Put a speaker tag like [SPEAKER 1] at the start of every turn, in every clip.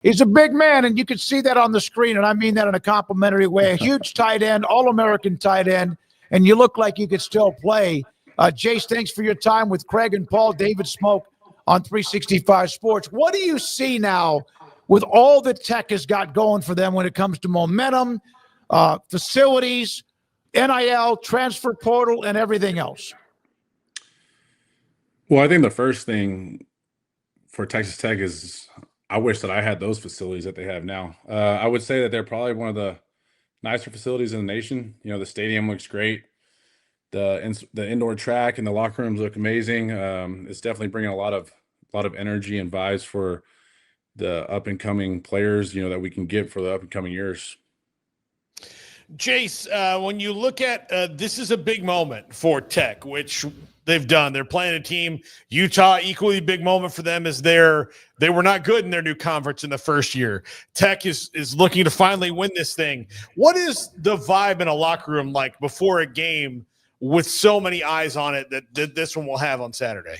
[SPEAKER 1] He's a big man, and you can see that on the screen, and I mean that in a complimentary way. A huge tight end, All-American tight end, and you look like you could still play. Jace, thanks for your time with Craig and Paul. David Smoke on 365 Sports. What do you see now with all that Tech has got going for them when it comes to momentum, facilities, NIL, transfer portal, and everything else?
[SPEAKER 2] Well, I think the first thing for Texas Tech is I wish that I had those facilities that they have now. I would say that they're probably one of the nicer facilities in the nation. You know, the stadium looks great. The indoor track and the locker rooms look amazing. It's definitely bringing a lot of energy and vibes for the up and coming players, you know, that we can get for the up and coming years.
[SPEAKER 3] Jace, when you look at this is a big moment for Tech, which they've done. They're playing a team, Utah, equally big moment for them as they were not good in their new conference in the first year. Tech is looking to finally win this thing. What is the vibe in a locker room like before a game with so many eyes on it that this one will have on Saturday?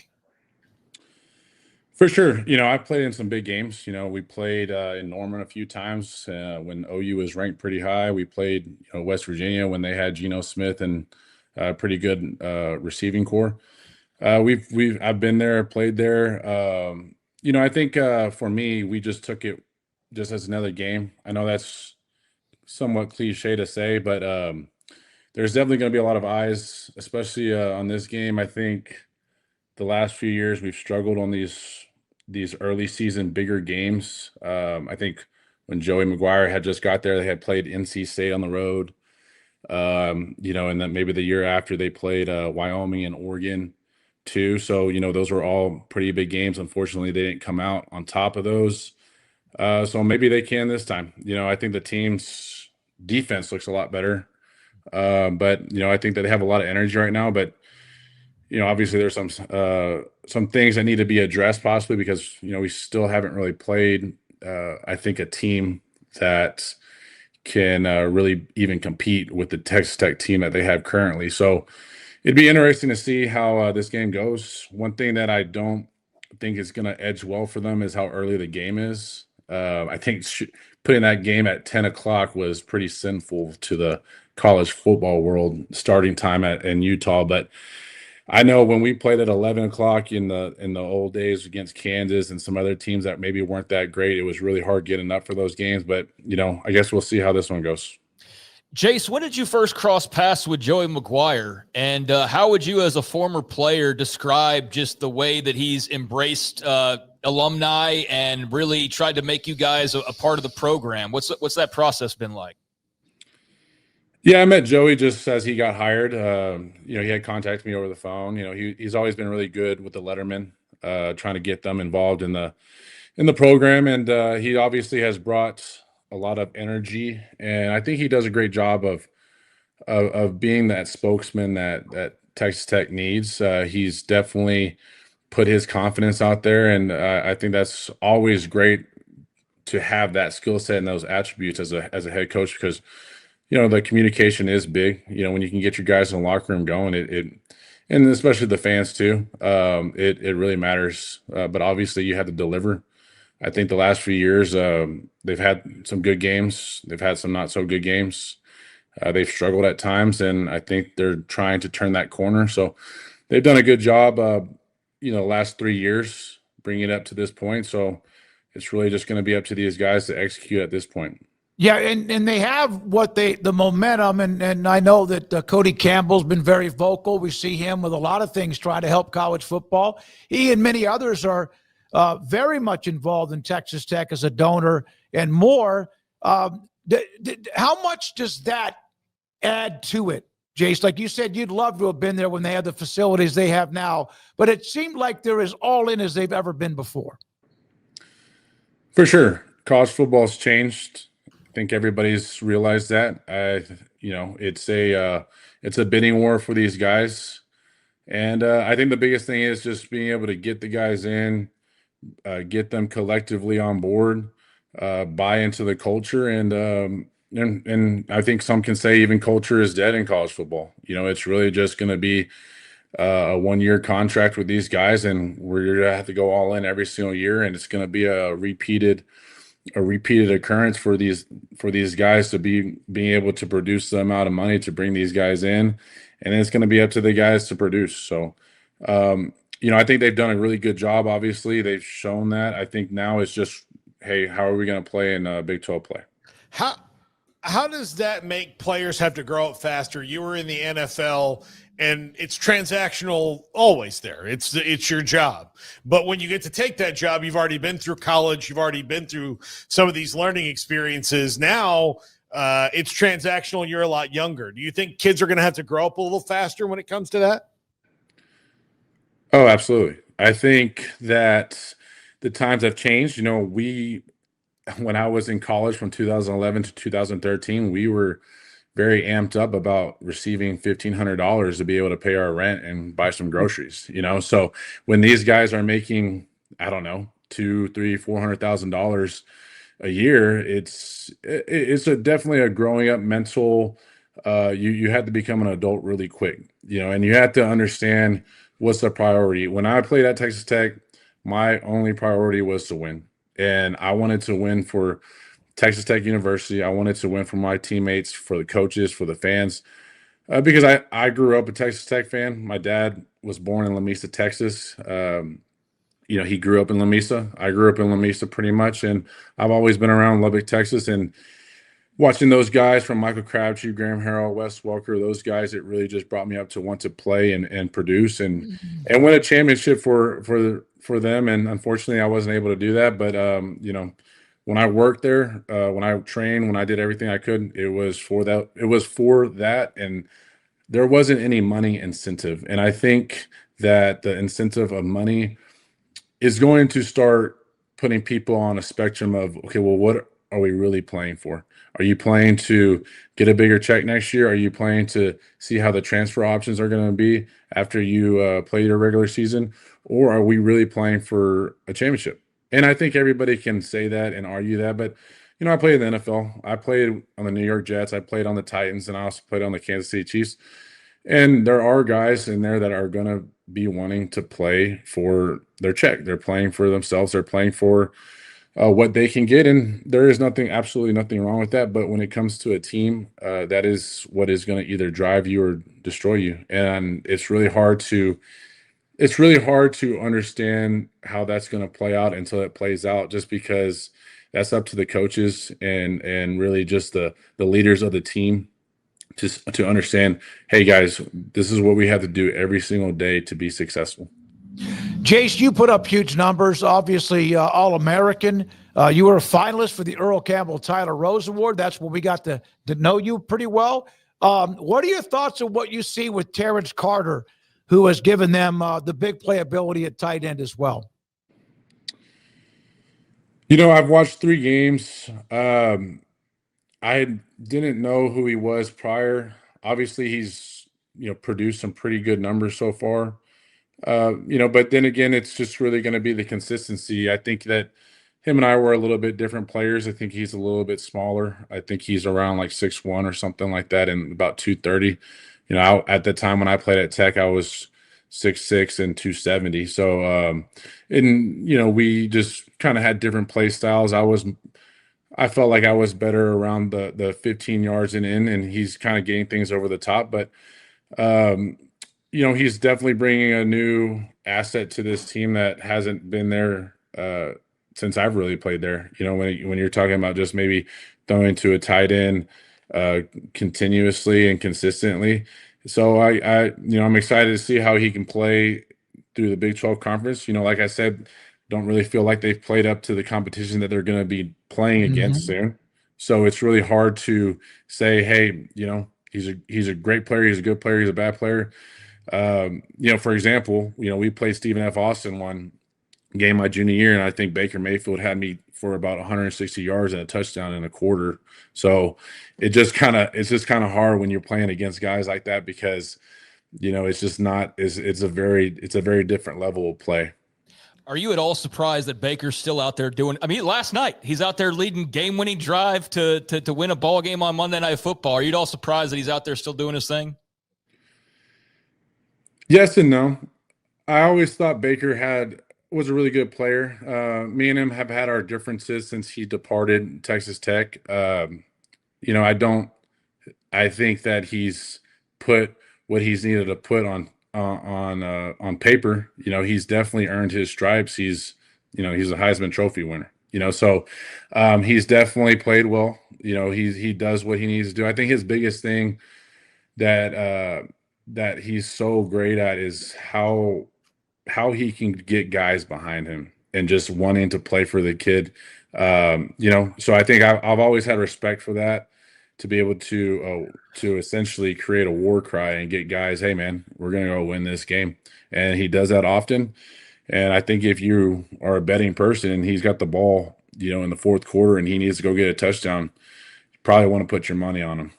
[SPEAKER 2] For sure. You know, I've played in some big games. You know, we played in Norman a few times when OU was ranked pretty high. We played, West Virginia when they had Geno Smith and pretty good receiving core. I've been there, played there. I think for me, we just took it just as another game. I know that's somewhat cliche to say, but there's definitely going to be a lot of eyes, especially on this game. I think the last few years we've struggled on these early season bigger games. I think when Joey McGuire had just got there, they had played NC State on the road. And then maybe the year after they played Wyoming and Oregon too. So, those were all pretty big games. Unfortunately, they didn't come out on top of those. So maybe they can this time. I think the team's defense looks a lot better. But I think that they have a lot of energy right now, but obviously there's some things that need to be addressed possibly because, we still haven't really played, I think, a team that can really even compete with the Texas Tech team that they have currently. So it'd be interesting to see how this game goes. One thing that I don't think is going to edge well for them is how early the game is. I think putting that game at 10 o'clock was pretty sinful to the college football world starting time in Utah. But I know when we played at 11 o'clock in the old days against Kansas and some other teams that maybe weren't that great, it was really hard getting up for those games. But, I guess we'll see how this one goes.
[SPEAKER 4] Jace, when did you first cross paths with Joey McGuire? And how would you as a former player describe just the way that he's embraced alumni and really tried to make you guys a part of the program? What's that process been like?
[SPEAKER 2] Yeah, I met Joey just as he got hired. He had contacted me over the phone. He's always been really good with the lettermen, trying to get them involved in the program, and he obviously has brought a lot of energy. And I think he does a great job of being that spokesman that Texas Tech needs. He's definitely put his confidence out there, and I think that's always great to have that skill set and those attributes as a head coach because. The communication is big. When you can get your guys in the locker room going, and especially the fans too, it really matters. But obviously, you have to deliver. I think the last few years, they've had some good games. They've had some not so good games. They've struggled at times, and I think they're trying to turn that corner. So they've done a good job. The last 3 years bringing it up to this point. So it's really just going to be up to these guys to execute at this point.
[SPEAKER 1] Yeah, and they have the momentum, and I know that Cody Campbell's been very vocal. We see him with a lot of things trying to help college football. He and many others are very much involved in Texas Tech as a donor and more. How much does that add to it, Jace? Like you said, you'd love to have been there when they had the facilities they have now, but it seemed like they're as all in as they've ever been before.
[SPEAKER 2] For sure. College football's changed. I think everybody's realized that. It's a bidding war for these guys, and I think the biggest thing is just being able to get the guys in, get them collectively on board, buy into the culture, and I think some can say even culture is dead in college football. It's really just going to be a 1-year contract with these guys, and we're going to have to go all in every single year, and it's going to be a repeated a repeated occurrence for these guys to being able to produce the amount of money to bring these guys in, and it's going to be up to the guys to produce. So, I think they've done a really good job. Obviously, they've shown that. I think now it's just, hey, how are we going to play in Big 12 play?
[SPEAKER 3] How does that make players have to grow up faster? You were in the NFL, and it's transactional always there. It's your job. But when you get to take that job, you've already been through college. You've already been through some of these learning experiences. Now it's transactional. You're a lot younger. Do you think kids are going to have to grow up a little faster when it comes to that?
[SPEAKER 2] Oh, absolutely. I think that the times have changed. When I was in college from 2011 to 2013, we were very amped up about receiving $1,500 to be able to pay our rent and buy some groceries, So when these guys are making, I don't know, $200,000, $300,000, $400,000 a year, it's definitely a growing up mental. You had to become an adult really quick, and you have to understand what's the priority. When I played at Texas Tech, my only priority was to win. And I wanted to win for Texas Tech University. I wanted to win for my teammates, for the coaches, for the fans, because I grew up a Texas Tech fan. My dad was born in Lamesa, Texas. He grew up in Lamesa. I grew up in Lamesa pretty much, and I've always been around Lubbock, Texas. And watching those guys from Michael Crabtree, Graham Harrell, Wes Welker, those guys, it really just brought me up to want to play and produce and win a championship for them. And unfortunately, I wasn't able to do that. But when I worked there, when I trained, when I did everything I could, it was for that. It was for that, and there wasn't any money incentive. And I think that the incentive of money is going to start putting people on a spectrum of, okay, well, what are we really playing for? Are you playing to get a bigger check next year? Are you playing to see how the transfer options are going to be after you play your regular season? Or are we really playing for a championship? And I think everybody can say that and argue that. But, I played in the NFL. I played on the New York Jets. I played on the Titans, and I also played on the Kansas City Chiefs. And there are guys in there that are going to be wanting to play for their check. They're playing for themselves. They're playing for what they can get, and there is absolutely nothing wrong with that. But when it comes to a team, that is what is going to either drive you or destroy you, and it's really hard to understand how that's going to play out until it plays out. Just because that's up to the coaches and really just the leaders of the team to understand. Hey guys, this is what we have to do every single day to be successful.
[SPEAKER 1] Jace, you put up huge numbers, obviously All-American. You were a finalist for the Earl Campbell Tyler Rose Award. That's where we got to know you pretty well. What are your thoughts on what you see with Terrance Carter, who has given them the big playability at tight end as well?
[SPEAKER 2] I've watched 3 games. I didn't know who he was prior. Obviously, he's produced some pretty good numbers so far. But then again, it's just really going to be the consistency. I think that him and I were a little bit different players. I think he's a little bit smaller. I think he's around like 6'1" or something like that, and about 230. At the time when I played at Tech, I was 6'6" and 270. So, we just kind of had different play styles. I felt like I was better around the 15 yards and in, and he's kind of getting things over the top. But, he's definitely bringing a new asset to this team that hasn't been there since I've really played there. When you're talking about just maybe throwing to a tight end continuously and consistently. So I'm excited to see how he can play through the Big 12 conference. Like I said, don't really feel like they've played up to the competition that they're going to be playing against soon. So it's really hard to say, hey, he's a great player, he's a good player, he's a bad player. For example, we played Stephen F. Austin one game my junior year, and I think Baker Mayfield had me for about 160 yards and a touchdown in a quarter. So it's just kind of hard when you're playing against guys like that, because it's just not it's a very different level of play.
[SPEAKER 4] Are you at all surprised that Baker's still out there doing? I mean, last night he's out there leading game-winning drive to win a ball game on Monday Night Football. Are you at all surprised that he's out there still doing his thing?
[SPEAKER 2] Yes and no. I always thought Baker had was a really good player. Me and him have had our differences since he departed Texas Tech. You know, I think that he's put what he's needed to put on paper. You know, he's definitely earned his stripes. He's a Heisman Trophy winner. You know, so he's definitely played well. You know, he does what he needs to do. I think his biggest thing that he's so great at is how he can get guys behind him and just wanting to play for the kid. You know, so I think I've always had respect for that, to be able to essentially create a war cry and get guys, hey man, we're gonna go win this game, and he does that often. And I think if you are a betting person and he's got the ball, you know, in the fourth quarter and he needs to go get a touchdown, you probably want to put your money on him.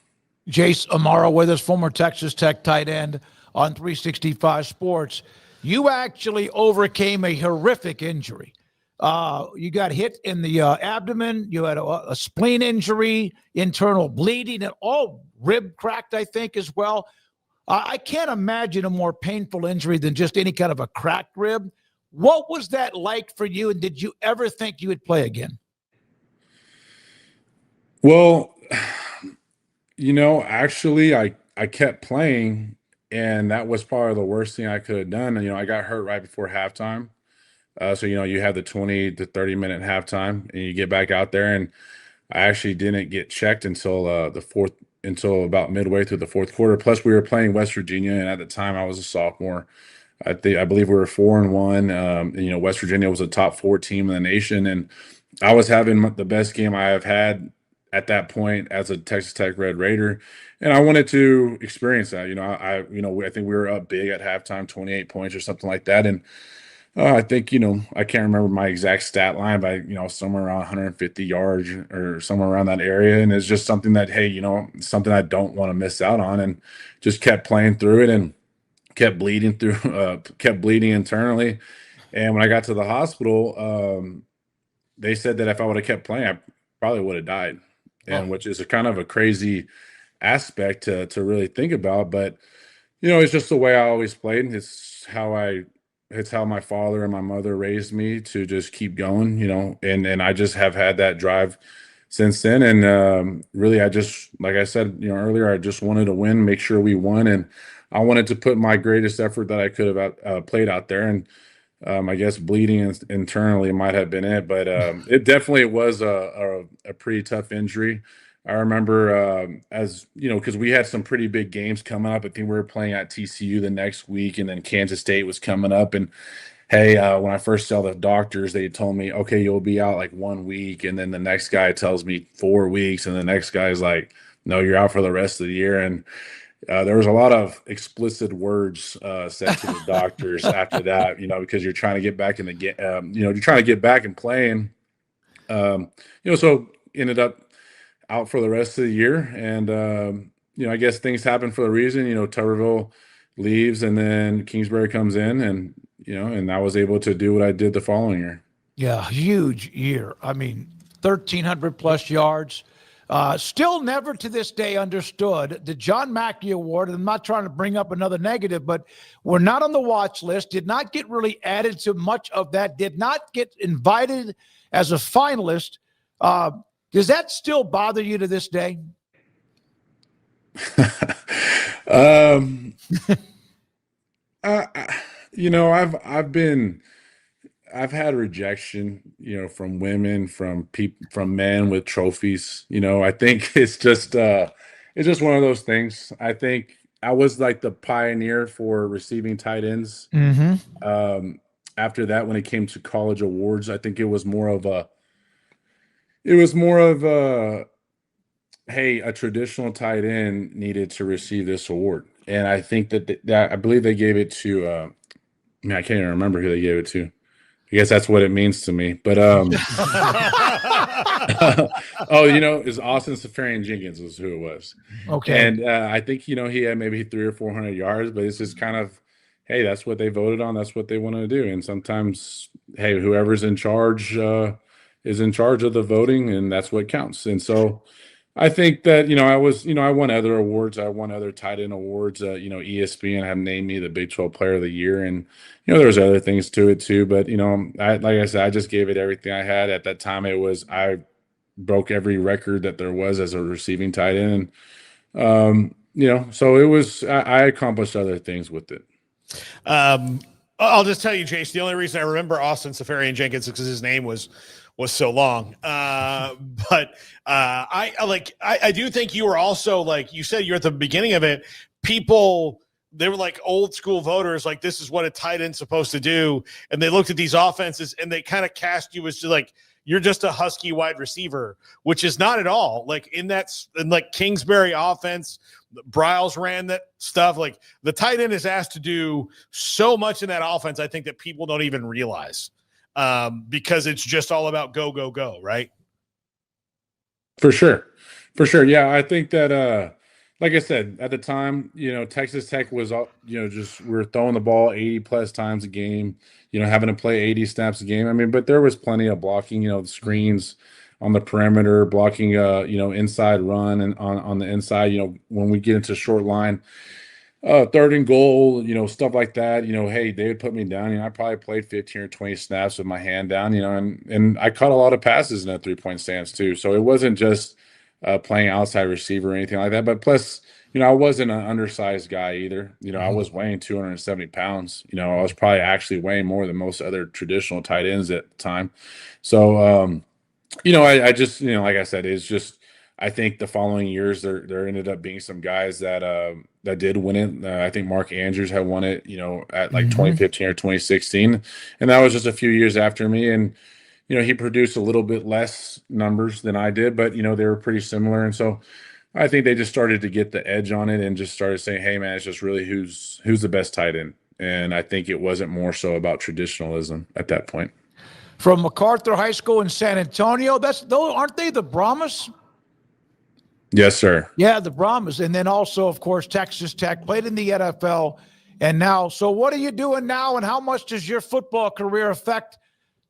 [SPEAKER 1] Jace Amaro with us, former Texas Tech tight end on 365 Sports. You actually overcame a horrific injury. You got hit in the abdomen. You had a spleen injury, internal bleeding, and all rib cracked, I think, as well. I can't imagine a more painful injury than just any kind of a cracked rib. What was that like for you, and did you ever think you would play again?
[SPEAKER 2] Well, you know, actually, I kept playing, and that was probably the worst thing I could have done. And, you know, I got hurt right before halftime. So, you know, you have the 20 to 30-minute halftime, and you get back out there, and I actually didn't get checked until until about midway through the fourth quarter. Plus, we were playing West Virginia, and at the time, I was a sophomore. I believe we were 4-1. And, you know, West Virginia was a top 4 team in the nation, and I was having the best game I have had at that point as a Texas Tech Red Raider, and I wanted to experience that. You know, I think we were up big at halftime, 28 points or something like that, and I think, you know, I can't remember my exact stat line, but, you know, somewhere around 150 yards or somewhere around that area. And it's just something that, hey, you know, something I don't want to miss out on, and just kept playing through it and kept bleeding kept bleeding internally. And when I got to the hospital, they said that if I would have kept playing, I probably would have died. And which is a kind of a crazy aspect to really think about. But, you know, it's just the way I always played. It's how my father and my mother raised me to just keep going, you know, and I just have had that drive since then. And really, I just, like I said, you know, earlier, I just wanted to win, make sure we won. And I wanted to put my greatest effort that I could have played out there. And I guess bleeding internally might have been it, but it definitely was a pretty tough injury. I remember, as you know, because we had some pretty big games coming up. I think we were playing at TCU the next week, and then Kansas State was coming up. And hey, when I first saw the doctors, they told me, okay, you'll be out like 1 week, and then the next guy tells me 4 weeks, and the next guy's like, no, you're out for the rest of the year. And there was a lot of explicit words said to the doctors after that, you know, because you're trying to get back in the game, you know, you're trying to get back and playing. You know, so ended up out for the rest of the year. And, you know, I guess things happen for a reason. You know, Tuberville leaves, and then Kingsbury comes in, and, you know, and I was able to do what I did the following year.
[SPEAKER 1] Yeah, huge year. I mean, 1,300 plus yards. Still never to this day understood the John Mackey Award. And I'm not trying to bring up another negative, but we're not on the watch list, did not get really added to much of that, did not get invited as a finalist. Does that still bother you to this day?
[SPEAKER 2] You know, I've had rejection, you know, from women, from people, from men with trophies. You know, I think it's just one of those things. I think I was like the pioneer for receiving tight ends.
[SPEAKER 1] Mm-hmm.
[SPEAKER 2] After that, when it came to college awards, I think it was more of a, hey, a traditional tight end needed to receive this award. And I think that I believe they gave it to, I can't even remember who they gave it to. I guess that's what it means to me. But oh, you know, is Austin Safarian Jenkins was who it was.
[SPEAKER 1] Okay.
[SPEAKER 2] And I think, you know, he had maybe 300 or 400 yards, but it's just kind of, hey, that's what they voted on. That's what they want to do. And sometimes, hey, whoever's in charge is in charge of the voting, and that's what counts. And so I think that, I won other awards. I won other tight end awards. ESPN had named me the Big 12 Player of the Year, and there was other things to it too. But like I said, I just gave it everything I had at that time. I broke every record that there was as a receiving tight end. So it was. I accomplished other things with it.
[SPEAKER 3] I'll just tell you, Jace, the only reason I remember Austin Safarian Jenkins is because his name was so long. But I do think you were also, like you said, you're at the beginning of it. People, they were like old school voters, like this is what a tight end's supposed to do. And they looked at these offenses and they kind of cast you as just like, you're just a husky wide receiver, which is not at all. Like in Kingsbury offense, Bryles ran that stuff. Like the tight end is asked to do so much in that offense, I think, that people don't even realize, because it's just all about go, go, go, right?
[SPEAKER 2] For sure. Yeah, I think that, like I said, at the time, Texas Tech was, just we're throwing the ball 80 plus times a game, having to play 80 snaps a game. I mean, but there was plenty of blocking, the screens on the perimeter, blocking, inside run and on the inside, when we get into short line, third and goal, stuff like that. Hey, they would put me down. I probably played 15 or 20 snaps with my hand down, and I caught a lot of passes in that 3-point stance too. So it wasn't just playing outside receiver or anything like that. But plus, I wasn't an undersized guy either. I was weighing 270 pounds. I was probably actually weighing more than most other traditional tight ends at the time. So, I just, like I said, it's just, I think the following years there ended up being some guys that did win it. I think Mark Andrews had won it, at like 2015 or 2016, and that was just a few years after me. And he produced a little bit less numbers than I did, but they were pretty similar. And so I think they just started to get the edge on it and just started saying, "Hey, man, it's just really who's the best tight end." And I think it wasn't more so about traditionalism at that point.
[SPEAKER 1] From MacArthur High School in San Antonio, aren't they the Brahmas?
[SPEAKER 2] Yes, sir.
[SPEAKER 1] Yeah, the Brahmas. And then also, of course, Texas Tech, played in the NFL. And now, so what are you doing now, and how much does your football career affect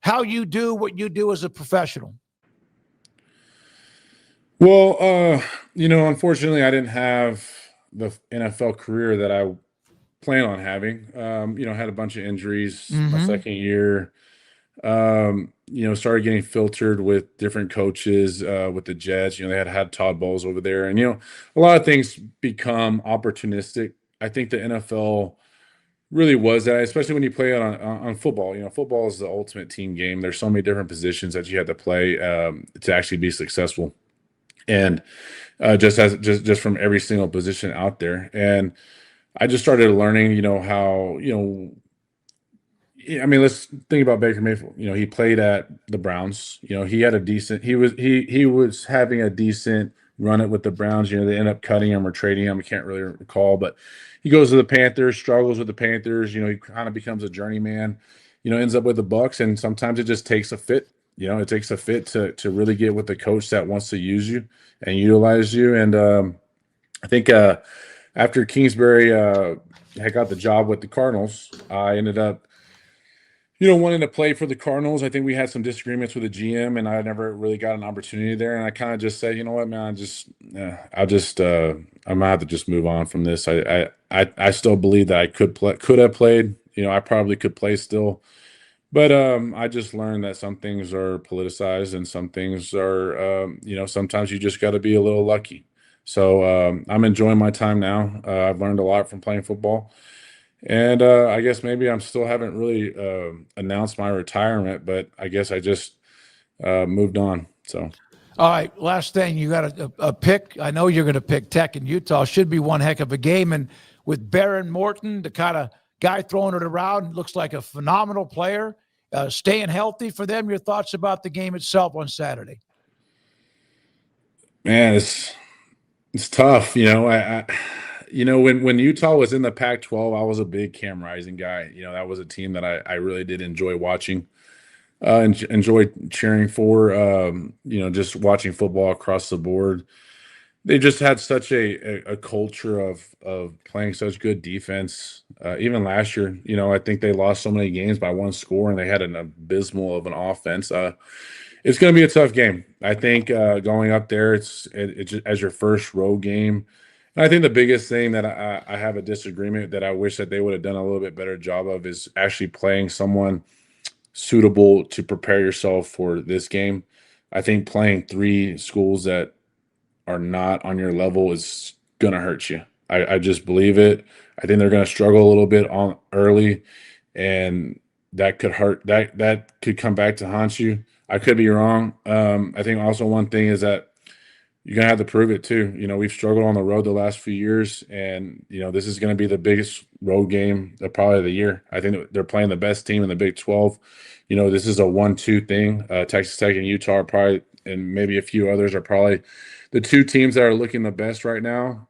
[SPEAKER 1] how you do what you do as a professional?
[SPEAKER 2] Well, unfortunately, I didn't have the NFL career that I plan on having. I had a bunch of injuries my second year. Started getting filtered with different coaches with the Jets. They had Todd Bowles over there, and a lot of things become opportunistic. I think the NFL really was that, especially when you play on football. Football is the ultimate team game. There's so many different positions that you have to play to actually be successful, and just from every single position out there. And I just started learning, how I mean, let's think about Baker Mayfield. He played at the Browns. He had a decent. He was having a decent run it with the Browns. They end up cutting him or trading him. I can't really recall, but he goes to the Panthers, struggles with the Panthers. He kind of becomes a journeyman. Ends up with the Bucks, and sometimes it just takes a fit. It takes a fit to really get with the coach that wants to use you and utilize you. And I think after Kingsbury had got the job with the Cardinals, I ended up wanting to play for the Cardinals. I think we had some disagreements with the GM, and I never really got an opportunity there. And I kind of just said, you know what, man, I'm gonna have to just move on from this. I still believe that I could have played. I probably could play still, but I just learned that some things are politicized and some things are, sometimes you just got to be a little lucky. So I'm enjoying my time now. I've learned a lot from playing football. And I guess maybe I'm still haven't really announced my retirement, but I guess I just moved on. So,
[SPEAKER 1] all right, last thing, you got a pick. I know you're going to pick Tech in Utah. Should be one heck of a game. And with Baron Morton, the kind of guy throwing it around, looks like a phenomenal player, staying healthy for them. Your thoughts about the game itself on Saturday?
[SPEAKER 2] Man, it's tough. When Utah was in the Pac-12, I was a big Cam Rising guy. That was a team that I really did enjoy watching, enjoyed cheering for. Just watching football across the board. They just had such a culture of playing such good defense. Even last year, I think they lost so many games by one score, and they had an abysmal of an offense. It's going to be a tough game. I think going up there, it's just, as your first road game. And I think the biggest thing that I have a disagreement that I wish that they would have done a little bit better job of is actually playing someone suitable to prepare yourself for this game. I think playing three schools that are not on your level is going to hurt you. I just believe it. I think they're going to struggle a little bit on early, and that could hurt. That could come back to haunt you. I could be wrong. I think also one thing is that you're gonna have to prove it too. We've struggled on the road the last few years, and this is going to be the biggest road game of probably the year. I think they're playing the best team in the Big 12. This is a 1-2 thing. Texas Tech and Utah are probably, and maybe a few others are probably the two teams that are looking the best right now.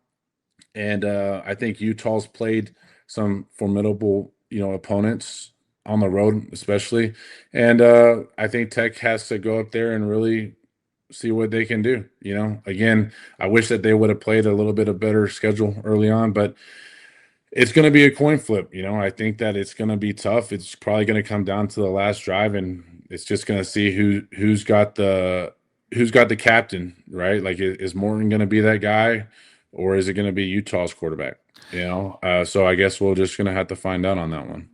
[SPEAKER 2] And I think Utah's played some formidable, opponents on the road, especially. And I think Tech has to go up there and really see what they can do. Again, I wish that they would have played a little bit of better schedule early on, but it's going to be a coin flip. I think that it's going to be tough. It's probably going to come down to the last drive, and it's just going to see who's got the captain, right? Like, is Morton going to be that guy, or is it going to be Utah's quarterback? So I guess we're just going to have to find out on that one.